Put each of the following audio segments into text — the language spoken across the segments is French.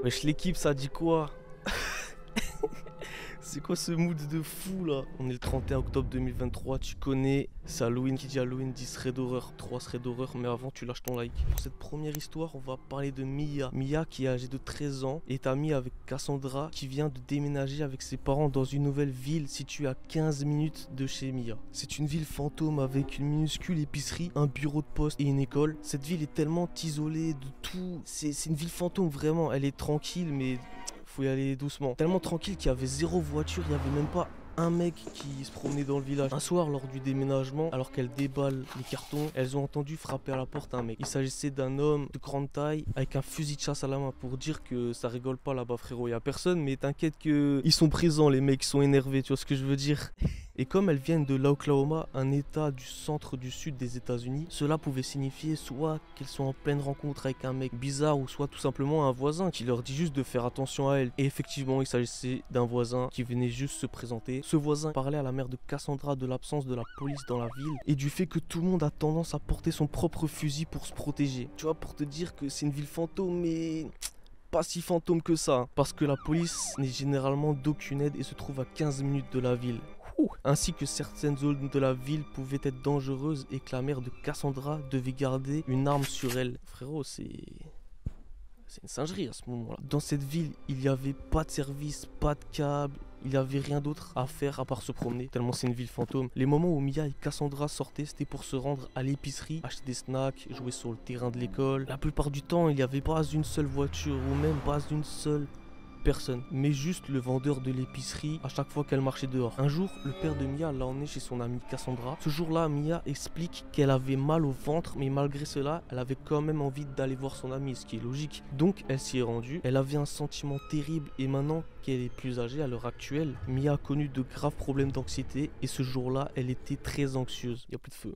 Wesh l'équipe, ça dit quoi? C'est quoi ce mood de fou là? On est le 31 octobre 2023, tu connais, c'est Halloween. Qui dit Halloween dit thread d'horreur, 3 threads d'horreur, mais avant tu lâches ton like. Pour cette première histoire, on va parler de Mia. Mia qui est âgée de 13 ans est amie avec Cassandra qui vient de déménager avec ses parents dans une nouvelle ville située à 15 minutes de chez Mia. C'est une ville fantôme avec une minuscule épicerie, un bureau de poste et une école. Cette ville est tellement isolée de tout, c'est une ville fantôme vraiment, elle est tranquille mais... faut y aller doucement. Tellement tranquille qu'il y avait zéro voiture, il n'y avait même pas un mec qui se promenait dans le village. Un soir, lors du déménagement, alors qu'elles déballent les cartons, elles ont entendu frapper à la porte un mec. Il s'agissait d'un homme de grande taille avec un fusil de chasse à la main, pour dire que ça rigole pas là-bas frérot. Il y a personne, mais t'inquiète que ils sont présents, les mecs, ils sont énervés, tu vois ce que je veux dire. Et comme elles viennent de l'Oklahoma, un état du centre du sud des États-Unis, cela pouvait signifier soit qu'elles sont en pleine rencontre avec un mec bizarre, ou soit tout simplement un voisin qui leur dit juste de faire attention à elles. Et effectivement, il s'agissait d'un voisin qui venait juste se présenter. Ce voisin parlait à la mère de Cassandra de l'absence de la police dans la ville et du fait que tout le monde a tendance à porter son propre fusil pour se protéger. Tu vois, pour te dire que c'est une ville fantôme, mais... pas si fantôme que ça, hein, parce que la police n'est généralement d'aucune aide et se trouve à 15 minutes de la ville. Ainsi que certaines zones de la ville pouvaient être dangereuses et que la mère de Cassandra devait garder une arme sur elle. Frérot, c'est une singerie à ce moment-là. Dans cette ville, il n'y avait pas de service, pas de câble, il n'y avait rien d'autre à faire à part se promener, tellement c'est une ville fantôme. Les moments où Mia et Cassandra sortaient, c'était pour se rendre à l'épicerie, acheter des snacks, jouer sur le terrain de l'école. La plupart du temps, il n'y avait pas une seule voiture ou même pas une seule personne, mais juste le vendeur de l'épicerie à chaque fois qu'elle marchait dehors. Un jour, le père de Mia l'a emmenée chez son amie Cassandra. Ce jour-là, Mia explique qu'elle avait mal au ventre, mais malgré cela, elle avait quand même envie d'aller voir son amie, ce qui est logique. Donc, elle s'y est rendue. Elle avait un sentiment terrible et maintenant qu'elle est plus âgée à l'heure actuelle, Mia a connu de graves problèmes d'anxiété et ce jour-là, elle était très anxieuse. Il n'y a plus de feu.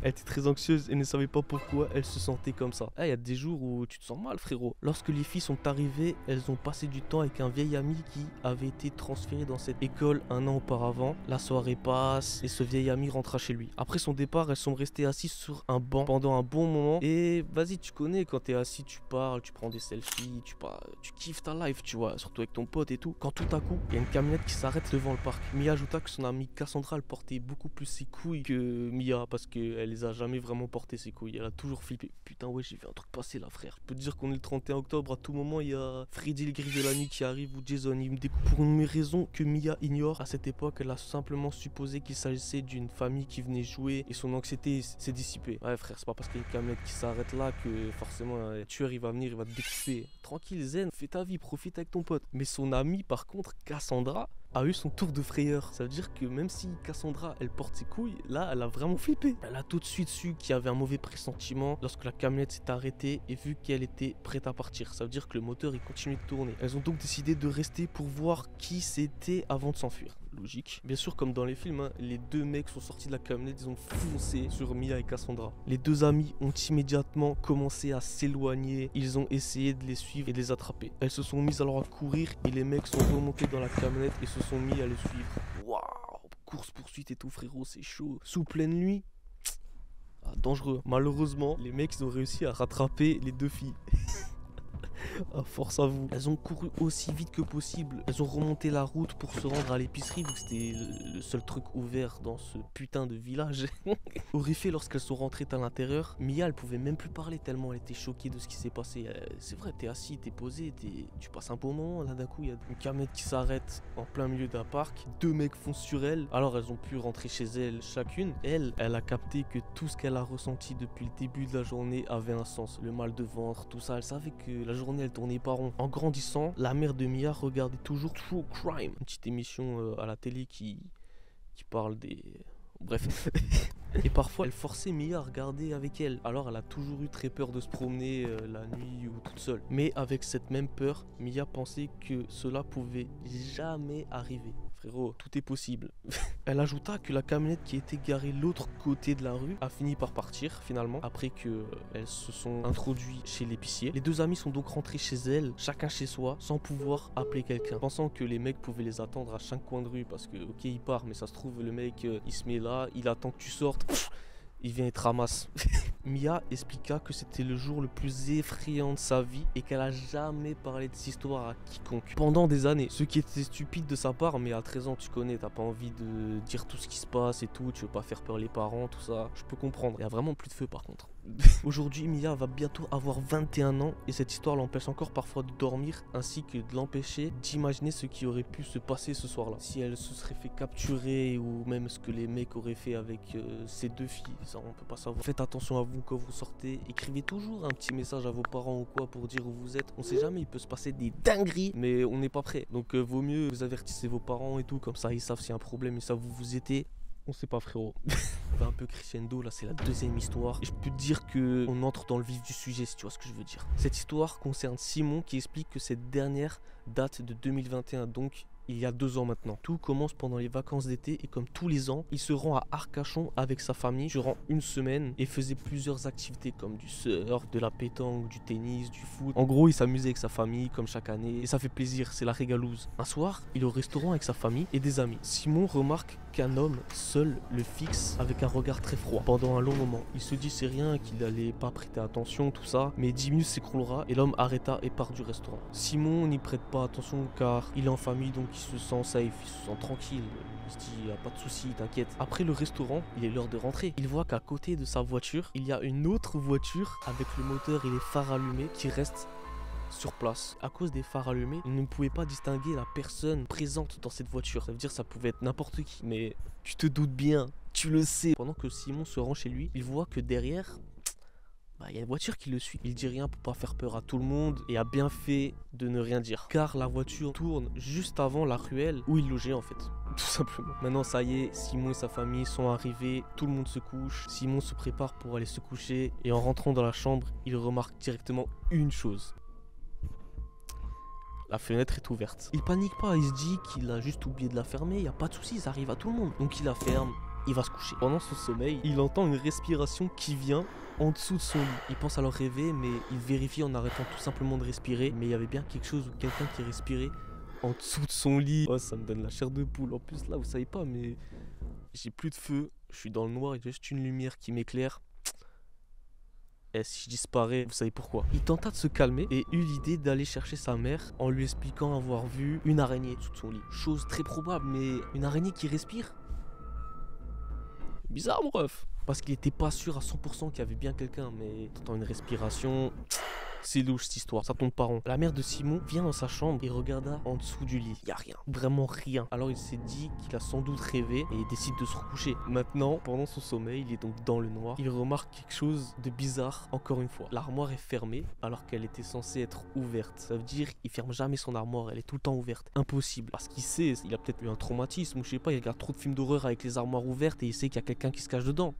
Elle était très anxieuse et ne savait pas pourquoi elle se sentait comme ça. Il y a des jours où tu te sens mal frérot. Lorsque les filles sont arrivées, elles ont passé du temps avec un vieil ami qui avait été transféré dans cette école un an auparavant. La soirée passe et ce vieil ami rentra chez lui. Après son départ, elles sont restées assises sur un banc pendant un bon moment. Et vas-y, tu connais, quand t'es assis, tu parles, tu prends des selfies, tu kiffes ta life, tu vois, surtout avec ton pote et tout. Quand tout à coup, il y a une camionnette qui s'arrête devant le parc. Mia ajouta que son amie Cassandra, elle portait beaucoup plus ses couilles que Mia parce qu'elle les a jamais vraiment porté ses couilles. Elle a toujours flippé. Putain ouais, j'ai vu un truc passer là frère. Je peux te dire qu'on est le 31 octobre, à tout moment il y a Freddy le gris de la nuit qui arrive ou Jason. Il me découpe pour une raison que Mia ignore. À cette époque, elle a simplement supposé qu'il s'agissait d'une famille qui venait jouer et son anxiété s'est dissipée. Ouais frère, c'est pas parce qu'il y a une camionnette qui s'arrête là que forcément un tueur il va venir, il va te découper. Tranquille zen, fais ta vie, profite avec ton pote. Mais son amie par contre, Cassandra, a eu son tour de frayeur. Ça veut dire que même si Cassandra elle porte ses couilles, là elle a vraiment flippé. Elle a tout de suite su qu'il y avait un mauvais pressentiment lorsque la camionnette s'est arrêtée et vu qu'elle était prête à partir. Ça veut dire que le moteur il continue de tourner. Elles ont donc décidé de rester pour voir qui c'était avant de s'enfuir. Logique. Bien sûr, comme dans les films, hein, les deux mecs sont sortis de la camionnette, ils ont foncé sur Mia et Cassandra. Les deux amis ont immédiatement commencé à s'éloigner. Ils ont essayé de les suivre et de les attraper. Elles se sont mises alors à courir et les mecs sont remontés dans la camionnette et se sont mis à les suivre. Waouh, course poursuite et tout frérot, c'est chaud. Sous pleine nuit, dangereux. Malheureusement, les mecs ils ont réussi à rattraper les deux filles. Ah, force à vous. Elles ont couru aussi vite que possible. Elles ont remonté la route pour se rendre à l'épicerie vu que c'était le seul truc ouvert dans ce putain de village. Horrifiée lorsqu'elles sont rentrées à l'intérieur, Mia elle pouvait même plus parler tellement elle était choquée de ce qui s'est passé. C'est vrai, t'es assis, t'es posé, tu passes un bon moment. Là d'un coup il y a une camionnette qui s'arrête en plein milieu d'un parc. Deux mecs foncent sur elle. Alors elles ont pu rentrer chez elles chacune. Elle a capté que tout ce qu'elle a ressenti depuis le début de la journée avait un sens. Le mal de ventre, tout ça. Elle savait que la journée elle tournait pas rond. En grandissant, la mère de Mia regardait toujours True Crime, une petite émission à la télé qui parle des... Bref. Et parfois elle forçait Mia à regarder avec elle. Alors elle a toujours eu très peur de se promener la nuit ou toute seule. Mais avec cette même peur, Mia pensait que cela pouvait jamais arriver. Frérot, tout est possible. Elle ajouta que la camionnette qui était garée de l'autre côté de la rue a fini par partir finalement après qu'elles se sont introduites chez l'épicier. Les deux amis sont donc rentrés chez elles, chacun chez soi, sans pouvoir appeler quelqu'un, pensant que les mecs pouvaient les attendre à chaque coin de rue parce que ok il part mais ça se trouve le mec il se met là, il attend que tu sortes. il vient et te ramasse. Mia expliqua que c'était le jour le plus effrayant de sa vie et qu'elle a jamais parlé de cette histoire à quiconque pendant des années. Ce qui était stupide de sa part, mais à 13 ans, tu connais, t'as pas envie de dire tout ce qui se passe et tout, tu veux pas faire peur les parents, tout ça. Je peux comprendre. Il y a vraiment plus de feu par contre. Aujourd'hui, Mia va bientôt avoir 21 ans et cette histoire l'empêche encore parfois de dormir ainsi que de l'empêcher d'imaginer ce qui aurait pu se passer ce soir-là. Si elle se serait fait capturer ou même ce que les mecs auraient fait avec ces deux filles, ça on peut pas savoir. Faites attention à vous quand vous sortez, écrivez toujours un petit message à vos parents ou quoi pour dire où vous êtes. On sait jamais, il peut se passer des dingueries, mais on n'est pas prêt. Donc vaut mieux vous avertissez vos parents et tout, comme ça ils savent s'il y a un problème et ça vous aider. On sait pas frérot. On va un peu crescendo, là c'est la deuxième histoire. Et je peux te dire qu'on entre dans le vif du sujet si tu vois ce que je veux dire. Cette histoire concerne Simon qui explique que cette dernière date de 2021, donc il y a 2 ans maintenant. Tout commence pendant les vacances d'été et comme tous les ans, il se rend à Arcachon avec sa famille durant une semaine et faisait plusieurs activités comme du surf, de la pétanque, du tennis, du foot. En gros, il s'amusait avec sa famille comme chaque année et ça fait plaisir, c'est la régalouse. Un soir, il est au restaurant avec sa famille et des amis. Simon remarque qu'un homme seul le fixe avec un regard très froid pendant un long moment. Il se dit c'est rien, qu'il n'allait pas prêter attention, tout ça, mais 10 minutes s'écroulera et l'homme arrêta et part du restaurant. Simon n'y prête pas attention car il est en famille donc il se sent safe, il se sent tranquille. Il se dit, y a pas de souci, t'inquiète. Après le restaurant, il est l'heure de rentrer. Il voit qu'à côté de sa voiture, il y a une autre voiture avec le moteur et les phares allumés qui restent sur place. À cause des phares allumés, il ne pouvait pas distinguer la personne présente dans cette voiture. Ça veut dire que ça pouvait être n'importe qui. Mais tu te doutes bien, tu le sais. Pendant que Simon se rend chez lui, il voit que derrière, il y a une voiture qui le suit. Il dit rien pour pas faire peur à tout le monde et a bien fait de ne rien dire. Car la voiture tourne juste avant la ruelle où il logeait en fait. Tout simplement. Maintenant ça y est, Simon et sa famille sont arrivés, tout le monde se couche. Simon se prépare pour aller se coucher et en rentrant dans la chambre, il remarque directement une chose. La fenêtre est ouverte. Il panique pas, il se dit qu'il a juste oublié de la fermer, il n'y a pas de souci, ça arrive à tout le monde. Donc il la ferme. Il va se coucher. Pendant son sommeil, il entend une respiration qui vient en dessous de son lit. Il pense alors rêver, mais il vérifie en arrêtant tout simplement de respirer. Mais il y avait bien quelque chose ou quelqu'un qui respirait en dessous de son lit. Oh, ça me donne la chair de poule. En plus, là, vous savez pas, mais j'ai plus de feu. Je suis dans le noir, il y a juste une lumière qui m'éclaire. Et si je disparais, vous savez pourquoi. Il tenta de se calmer et eut l'idée d'aller chercher sa mère en lui expliquant avoir vu une araignée dessous de son lit. Chose très probable, mais une araignée qui respire ? Bizarre mon ref. Parce qu'il était pas sûr à 100% qu'il y avait bien quelqu'un, mais t'entends une respiration. C'est louche cette histoire, ça tombe pas rond. La mère de Simon vient dans sa chambre et regarda en dessous du lit. Y a rien, vraiment rien. Alors il s'est dit qu'il a sans doute rêvé et il décide de se recoucher. Maintenant, pendant son sommeil, il est donc dans le noir. Il remarque quelque chose de bizarre encore une fois. L'armoire est fermée alors qu'elle était censée être ouverte. Ça veut dire qu'il ferme jamais son armoire, elle est tout le temps ouverte. Impossible. Parce qu'il sait, il a peut-être eu un traumatisme ou je sais pas, il regarde trop de films d'horreur avec les armoires ouvertes et il sait qu'il y a quelqu'un qui se cache dedans.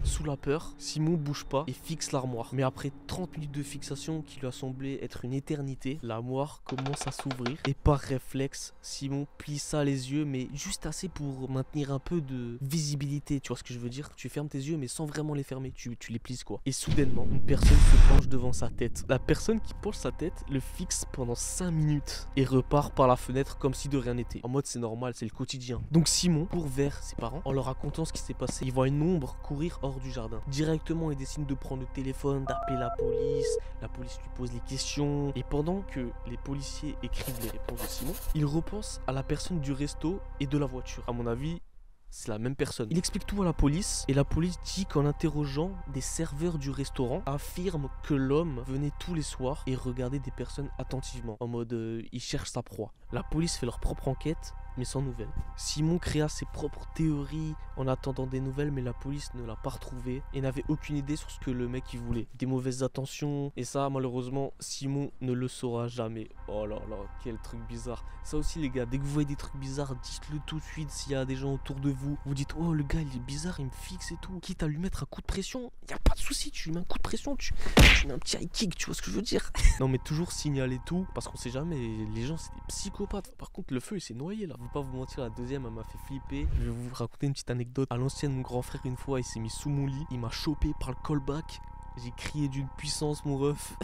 Sous la peur, Simon bouge pas et fixe l'armoire. Mais après 30 minutes de fixation qui lui a semblé être une éternité, l'armoire commence à s'ouvrir. Et par réflexe, Simon plissa les yeux, mais juste assez pour maintenir un peu de visibilité. Tu vois ce que je veux dire? Tu fermes tes yeux, mais sans vraiment les fermer. Tu les plisses quoi. Et soudainement, une personne se penche devant sa tête. La personne qui penche sa tête le fixe pendant 5 minutes et repart par la fenêtre comme si de rien n'était. En mode c'est normal, c'est le quotidien. Donc Simon court vers ses parents en leur racontant ce qui s'est passé. Il voit une ombre courir hors du jardin. Directement, il décide de prendre le téléphone, d'appeler la police. La police lui pose les questions. Et pendant que les policiers écrivent les réponses de Simon, il repense à la personne du resto et de la voiture. À mon avis, c'est la même personne. Il explique tout à la police et la police dit qu'en interrogeant des serveurs du restaurant, affirme que l'homme venait tous les soirs et regardait des personnes attentivement. En mode, il cherche sa proie. La police fait leur propre enquête, mais sans nouvelles. Simon créa ses propres théories en attendant des nouvelles, mais la police ne l'a pas retrouvé et n'avait aucune idée sur ce que le mec il voulait. Des mauvaises attentions, et ça malheureusement Simon ne le saura jamais. Oh là là, quel truc bizarre. Ça aussi les gars, dès que vous voyez des trucs bizarres, dites-le tout de suite. S'il y a des gens autour de vous, vous dites oh le gars il est bizarre, il me fixe et tout. Quitte à lui mettre un coup de pression, y a pas de souci, tu lui mets un coup de pression, tu mets un petit high kick, tu vois ce que je veux dire. Non mais toujours signaler tout, parce qu'on sait jamais, les gens c'est des psychopathes. Par contre le feu il s'est noyé là. Je vais pas vous mentir, la deuxième elle m'a fait flipper. Je vais vous raconter une petite anecdote. À l'ancienne, mon grand frère une fois il s'est mis sous mon lit, il m'a chopé par le callback. J'ai crié d'une puissance mon ref.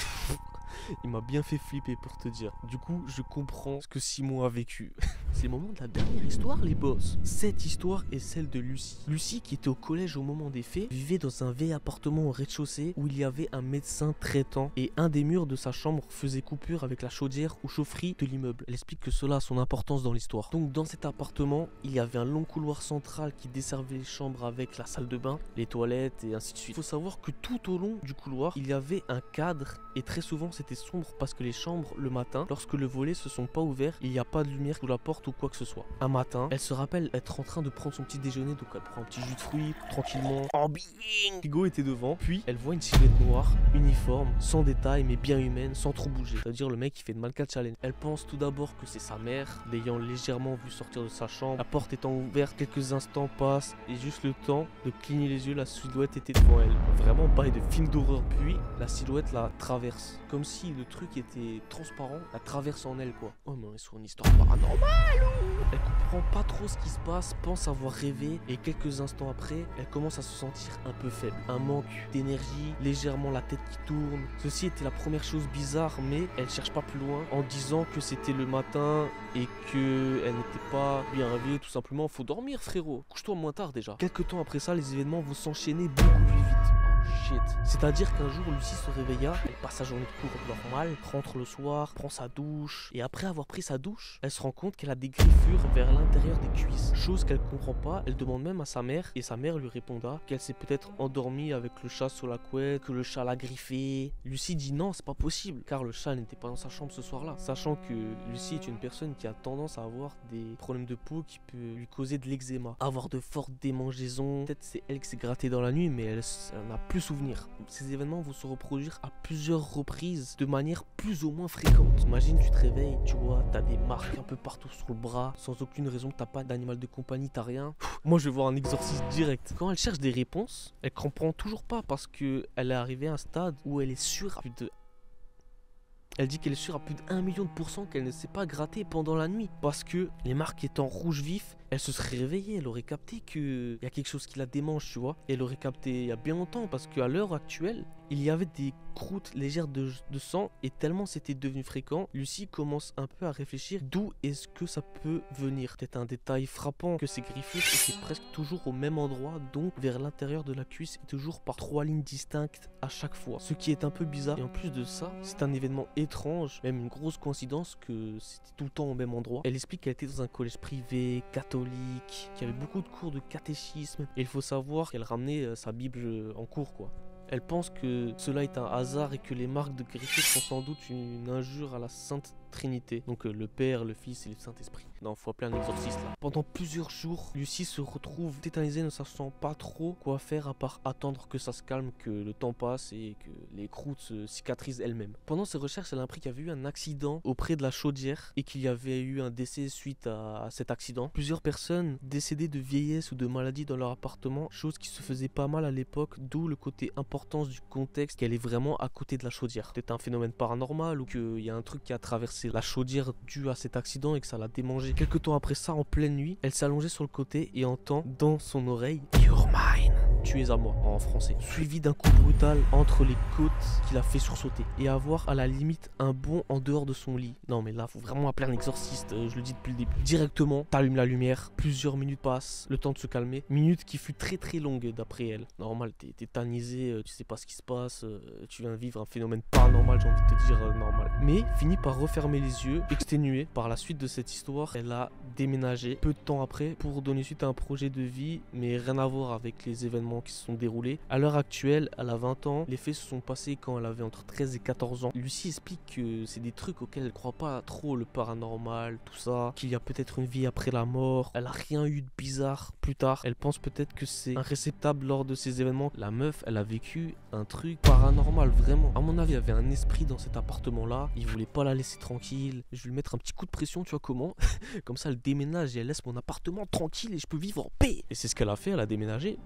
Il m'a bien fait flipper pour te dire. Du coup je comprends ce que Simon a vécu. C'est le moment de la dernière histoire, les boss. Cette histoire est celle de Lucie. Lucie, qui était au collège au moment des faits, vivait dans un vieil appartement au rez-de-chaussée où il y avait un médecin traitant et un des murs de sa chambre faisait coupure avec la chaudière ou chaufferie de l'immeuble. Elle explique que cela a son importance dans l'histoire. Donc dans cet appartement, il y avait un long couloir central qui desservait les chambres avec la salle de bain, les toilettes et ainsi de suite. Il faut savoir que tout au long du couloir, il y avait un cadre et très souvent c'était sombre parce que les chambres, le matin, lorsque le volet se sont pas ouverts, il n'y a pas de lumière sous la porte ou quoi que ce soit. Un matin, elle se rappelle être en train de prendre son petit déjeuner, donc elle prend un petit jus de fruits tranquillement. En bing, Hugo était devant, puis elle voit une silhouette noire, uniforme, sans détail mais bien humaine, sans trop bouger. C'est-à-dire le mec qui fait de Malka Challenge. Elle pense tout d'abord que c'est sa mère, l'ayant légèrement vu sortir de sa chambre. La porte étant ouverte, quelques instants passent et juste le temps de cligner les yeux, la silhouette était devant elle. Vraiment bail de film d'horreur. Puis la silhouette la traverse, comme si le truc était transparent, la traverse en elle quoi. Oh mais on est sur une histoire paranormale. Elle comprend pas trop ce qui se passe, pense avoir rêvé et quelques instants après, elle commence à se sentir un peu faible. Un manque d'énergie, légèrement la tête qui tourne. Ceci était la première chose bizarre, mais elle cherche pas plus loin en disant que c'était le matin et que elle n'était pas bien réveillée. Tout simplement, faut dormir frérot. Couche-toi moins tard déjà. Quelques temps après ça, les événements vont s'enchaîner beaucoup plus vite. Shit. C'est-à-dire qu'un jour, Lucie se réveilla, elle passe sa journée de cours normale, rentre le soir, prend sa douche, et après avoir pris sa douche, elle se rend compte qu'elle a des griffures vers l'intérieur des cuisses. Chose qu'elle comprend pas, elle demande même à sa mère, et sa mère lui répondra qu'elle s'est peut-être endormie avec le chat sur la couette, que le chat l'a griffé. Lucie dit non, c'est pas possible, car le chat n'était pas dans sa chambre ce soir-là. Sachant que Lucie est une personne qui a tendance à avoir des problèmes de peau qui peut lui causer de l'eczéma, avoir de fortes démangeaisons. Peut-être c'est elle qui s'est grattée dans la nuit, mais elle n'a plus souvenir. Ces événements vont se reproduire à plusieurs reprises de manière plus ou moins fréquente. Imagine, tu te réveilles, tu vois, t'as des marques un peu partout sur le bras, sans aucune raison, t'as pas d'animal de compagnie, t'as rien. Moi, je vais voir un exorciste direct. Quand elle cherche des réponses, elle comprend toujours pas parce que elle est arrivée à un stade où elle est sûre à plus de... Elle dit qu'elle est sûre à plus d'1 million de pourcents qu'elle ne s'est pas grattée pendant la nuit. Parce que les marques étant rouge vif, elle se serait réveillée, elle aurait capté qu'il y a quelque chose qui la démange, tu vois. Et elle aurait capté il y a bien longtemps parce qu'à l'heure actuelle, il y avait des croûtes légères de sang et tellement c'était devenu fréquent, Lucie commence un peu à réfléchir d'où est-ce que ça peut venir. Peut-être un détail frappant que ces griffures étaient presque toujours au même endroit, donc vers l'intérieur de la cuisse et toujours par 3 lignes distinctes à chaque fois. Ce qui est un peu bizarre et en plus de ça, c'est un événement étrange, même une grosse coïncidence que c'était tout le temps au même endroit. Elle explique qu'elle était dans un collège privé, catholique, qu'il y avait beaucoup de cours de catéchisme et il faut savoir qu'elle ramenait sa Bible en cours quoi. Elle pense que cela est un hasard et que les marques de griffures sont sans doute une injure à la Sainte Trinité. Donc le Père, le Fils et le Saint-Esprit. Non, faut appeler un exorciste là. Pendant plusieurs jours, Lucie se retrouve tétanisée, ne sachant pas trop quoi faire à part attendre que ça se calme, que le temps passe et que les croûtes se cicatrisent elles-mêmes. Pendant ses recherches, elle a appris qu'il y avait eu un accident auprès de la chaudière et qu'il y avait eu un décès suite à cet accident. Plusieurs personnes décédées de vieillesse ou de maladie dans leur appartement, chose qui se faisait pas mal à l'époque, d'où le côté importance du contexte qu'elle est vraiment à côté de la chaudière. Peut-être un phénomène paranormal ou qu'il y a un truc qui a traversé la chaudière dû à cet accident et que ça l'a démangé. Quelques temps après ça, en pleine nuit, elle s'est allongée sur le côté et entend dans son oreille « You're mine ». Tu es à moi en français, suivi d'un coup brutal entre les côtes qui l'a fait sursauter et avoir à la limite un bond en dehors de son lit. Non mais là faut vraiment appeler un exorciste, je le dis depuis le début. Directement, t'allumes la lumière, plusieurs minutes passent, le temps de se calmer, minute qui fut très très longue d'après elle. Normal, t'es tétanisé, tu sais pas ce qui se passe, tu viens de vivre un phénomène paranormal, j'ai envie de te dire normal. Mais finit par refermer les yeux, exténuée par la suite de cette histoire, elle a déménagé peu de temps après pour donner suite à un projet de vie, mais rien à voir avec les événements qui se sont déroulés. À l'heure actuelle, elle a 20 ans. Les faits se sont passés quand elle avait entre 13 et 14 ans. Lucie explique que c'est des trucs auxquels elle croit pas trop, le paranormal, tout ça, qu'il y a peut-être une vie après la mort. Elle a rien eu de bizarre plus tard. Elle pense peut-être que c'est un réceptacle lors de ces événements. La meuf, elle a vécu un truc paranormal, vraiment. À mon avis, il y avait un esprit dans cet appartement-là. Il voulait pas la laisser tranquille. Je vais lui mettre un petit coup de pression, tu vois comment? Comme ça, elle déménage et elle laisse mon appartement tranquille et je peux vivre en paix. Et c'est ce qu'elle a fait, elle a déménagé.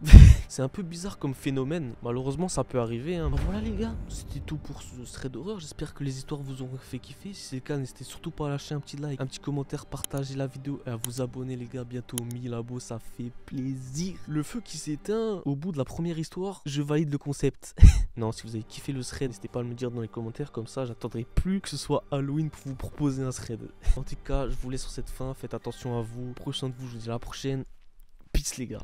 C'est un peu bizarre comme phénomène, malheureusement ça peut arriver hein. Voilà les gars, c'était tout pour ce thread d'horreur, j'espère que les histoires vous ont fait kiffer. Si c'est le cas, n'hésitez surtout pas à lâcher un petit like, un petit commentaire, partager la vidéo et à vous abonner les gars, bientôt 1000 abos, ça fait plaisir. Le feu qui s'éteint au bout de la première histoire, je valide le concept. Non, si vous avez kiffé le thread, n'hésitez pas à me le dire dans les commentaires, comme ça j'attendrai plus que ce soit Halloween pour vous proposer un thread. En tout cas, je vous laisse sur cette fin. Faites attention à vous. Prochain de vous, je vous dis à la prochaine. Peace les gars.